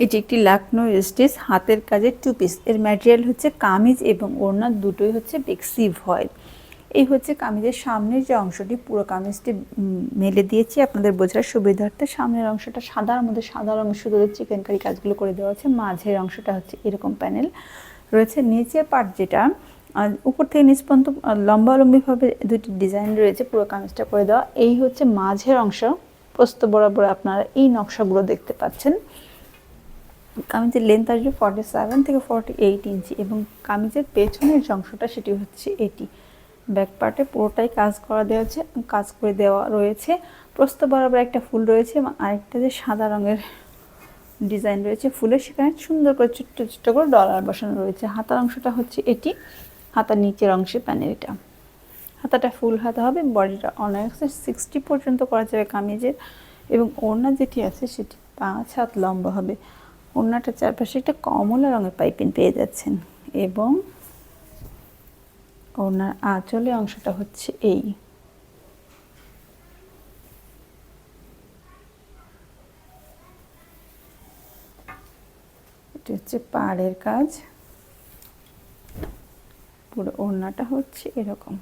এটি একটি লাকনো স্টিচ হাতের কাজের 2 পিস। এর ম্যাটেরিয়াল হচ্ছে কামিজ এবং ওড়না দুটোই হচ্ছে বেক্সি ভয়েল। এই হচ্ছে কামিজের সামনের যে অংশটি, পুরো কামিজটি মেলে দিয়েছি আপনাদের বোঝার সুবিধার্থে। সামনের অংশটা সাদার মধ্যে সাদা রঙের শুধু চিকেনকারি কাজগুলো করে দেওয়া আছে। মাঝের অংশটা হচ্ছে এরকম প্যানেল রয়েছে। নিচের পার্ট যেটা উপর থেকে নিচ পর্যন্ত লম্বালম্বিভাবে দুটি ডিজাইন রয়েছে পুরো কামিজটা করে দেওয়া। এই হচ্ছে মাঝের অংশ, প্রস্থ বরাবর আপনারা এই নকশাগুলো দেখতে পাচ্ছেন। কামিজের লেন্থ আসবে 47 থেকে 48 ইঞ্চি এবং কামিজের পেছনের যে অংশটা সেটি হচ্ছে এটি। ব্যাক পার্টে পুরোটাই কাজ করে দেওয়া রয়েছে। প্রস্থ বরাবর একটা ফুল রয়েছে এবং আরেকটা যে সাদা রঙের ডিজাইন রয়েছে ফুলের, সেখানে সুন্দর করে ছোট্ট ছোট্ট করে ডলার বসানো রয়েছে। হাতার অংশটা হচ্ছে এটি, হাতার নিচের অংশে প্যানেলটা। হাতাটা ফুল হাতা হবে, বডিটা অনায়াসে 60 পর্যন্ত করা যাবে কামিজের এবং ওড়না যেটি আছে সেটি 5 হাত লম্বা হবে। ওড়নাটা চারপাশে একটা কমলা রঙের পাইপিং পেয়ে যাচ্ছেন এবং ওড়নার আঁচলের অংশটা হচ্ছে এই। এটা হচ্ছে পাড়ের কাজ, পুরো ওড়নাটা হচ্ছে এরকম।